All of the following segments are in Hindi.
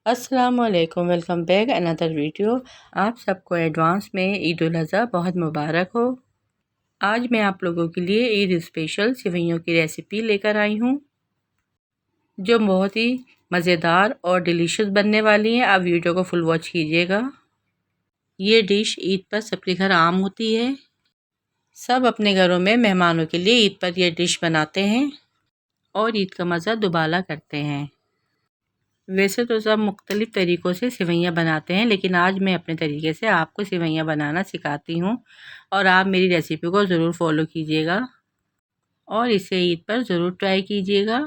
अस्सलाम वालेकुम, वेलकम बैक अनदर वीडियो। आप सबको एडवांस में ईद उल अज़हा बहुत मुबारक हो। आज मैं आप लोगों के लिए ईद स्पेशल सेवइयों की रेसिपी लेकर आई हूँ जो बहुत ही मज़ेदार और डिलीशियस बनने वाली है। आप वीडियो को फुल वॉच कीजिएगा। ये डिश ईद पर सबके घर आम होती है। सब अपने घरों में मेहमानों के लिए ईद पर यह डिश बनाते हैं और ईद का मज़ा दुबाला करते हैं। वैसे तो सब मुख्तलिफ़ तरीक़ों से सेवइयाँ बनाते हैं, लेकिन आज मैं अपने तरीके से आपको सेवइयाँ बनाना सिखाती हूँ और आप मेरी रेसिपी को ज़रूर फॉलो कीजिएगा और इसे ईद पर ज़रूर ट्राई कीजिएगा।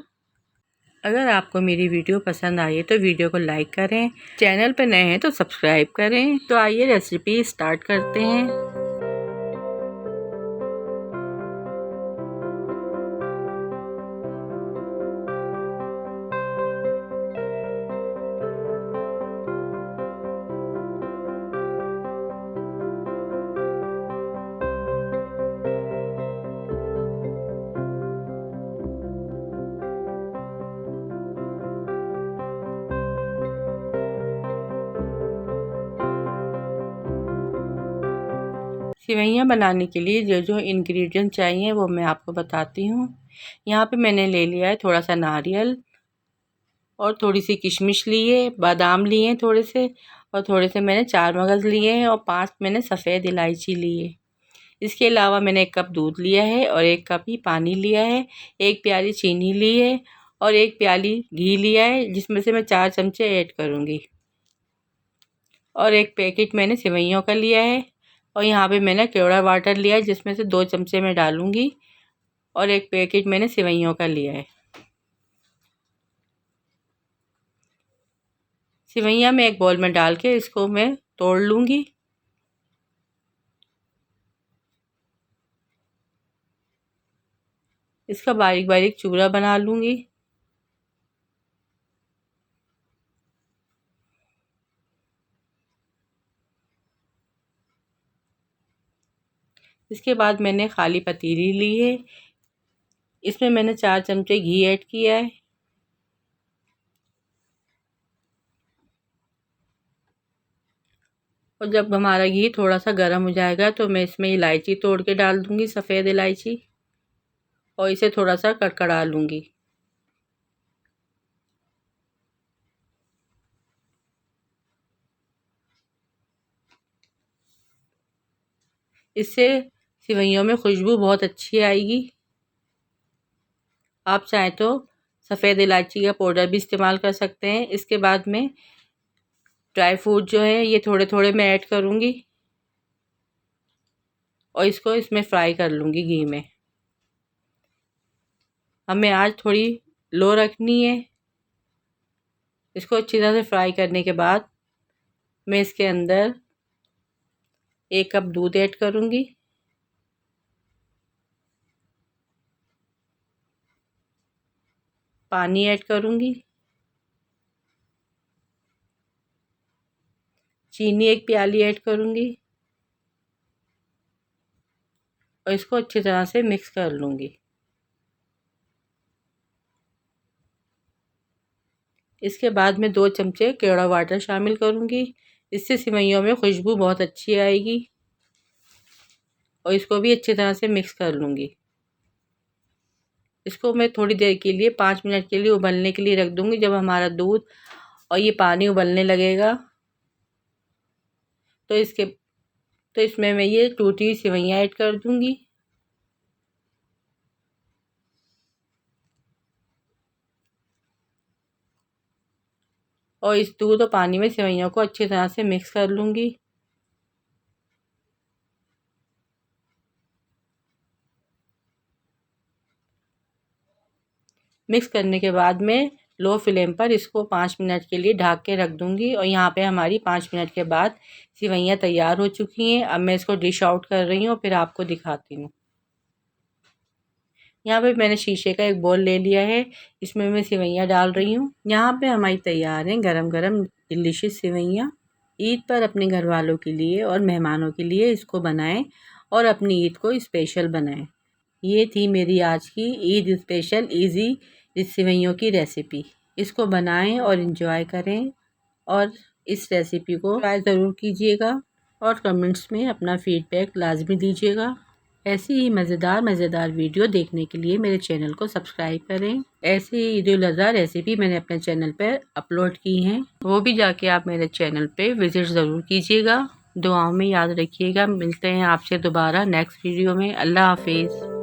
अगर आपको मेरी वीडियो पसंद आई है तो वीडियो को लाइक करें, चैनल पर नए हैं तो सब्सक्राइब करें। तो आइए रेसिपी स्टार्ट करते हैं। सेवइयाँ बनाने के लिए जो जो इंग्रेडिएंट चाहिए वो मैं आपको बताती हूँ। यहाँ पे मैंने ले लिया है थोड़ा सा नारियल और थोड़ी सी किशमिश लिए, बादाम लिए थोड़े से, और थोड़े से मैंने 4 मगज़ लिए हैं और 5 मैंने सफ़ेद इलायची लिए। इसके अलावा मैंने 1 कप दूध लिया है और 1 कप ही पानी लिया है। 1 प्याली चीनी ली है और 1 प्याली घी लिया है, जिसमें से मैं 4 चमचे ऐड करूँगी। और 1 पैकेट मैंने सेवइयों का लिया है और यहाँ पे मैंने केवड़ा वाटर लिया है, जिसमें से 2 चमचे मैं डालूँगी और 1 पैकेट मैंने सेवइयों का लिया है। सेवइयाँ मैं एक बाउल में डाल के इसको मैं तोड़ लूँगी। इसका बारीक बारीक चूरा बना लूँगी। इसके बाद मैंने खाली पतीली ली है, इसमें मैंने 4 चमचे घी ऐड किया है। और जब हमारा घी थोड़ा सा गर्म हो जाएगा तो मैं इसमें इलायची तोड़ के डाल दूँगी, सफ़ेद इलायची, और इसे थोड़ा सा कड़कड़ा लूँगी। इससे सेवइयों में खुशबू बहुत अच्छी आएगी। आप चाहें तो सफ़ेद इलायची का पाउडर भी इस्तेमाल कर सकते हैं। इसके बाद में ड्राई फ्रूट जो है ये थोड़े थोड़े मैं ऐड करूँगी और इसको इसमें फ्राई कर लूँगी घी में। हमें आज थोड़ी लो रखनी है। इसको अच्छी तरह से फ्राई करने के बाद मैं इसके अंदर 1 कप दूध ऐड करूँगी, पानी ऐड करूँगी, चीनी 1 प्याली ऐड करूँगी और इसको अच्छी तरह से मिक्स कर लूँगी। इसके बाद मैं 2 चमचे केवड़ा वाटर शामिल करूँगी। इससे सेवइयों में खुशबू बहुत अच्छी आएगी और इसको भी अच्छी तरह से मिक्स कर लूँगी। इसको मैं थोड़ी देर के लिए 5 मिनट के लिए उबलने के लिए रख दूँगी। जब हमारा दूध और ये पानी उबलने लगेगा तो इसमें मैं ये टूटी हुई सेवइयाँ ऐड कर दूँगी। और इस दूध और पानी में सेवइयों को अच्छी तरह से मिक्स कर लूँगी। मिक्स करने के बाद में लो फ्लेम पर इसको 5 मिनट के लिए ढक के रख दूँगी। और यहाँ पे हमारी 5 मिनट के बाद सेवइयाँ तैयार हो चुकी हैं। अब मैं इसको डिश आउट कर रही हूँ, फिर आपको दिखाती हूँ। यहाँ पे मैंने शीशे का एक बाउल ले लिया है, इसमें मैं सेवइयाँ डाल रही हूँ। यहाँ पे हमारी तैयार हैं गरम गरम डिलीशियस सेवइयाँ। ईद पर अपने घर वालों के लिए और मेहमानों के लिए इसको बनाएं और अपनी ईद को स्पेशल बनाएं। ये थी मेरी आज की ईद स्पेशल इजी सेवइयों की रेसिपी। इसको बनाएं और इन्जॉय करें। और इस रेसिपी को ट्राई ज़रूर कीजिएगा और कमेंट्स में अपना फीडबैक लाजमी दीजिएगा। ऐसी ही मज़ेदार वीडियो देखने के लिए मेरे चैनल को सब्सक्राइब करें। ऐसी ही ईद उल अज़हा रेसिपी मैंने अपने चैनल पर अपलोड की हैं, वो भी जाके आप मेरे चैनल पे विज़िट ज़रूर कीजिएगा। दुआओं में याद रखिएगा। मिलते हैं आपसे दोबारा नेक्स्ट वीडियो में। अल्लाह हाफिज़।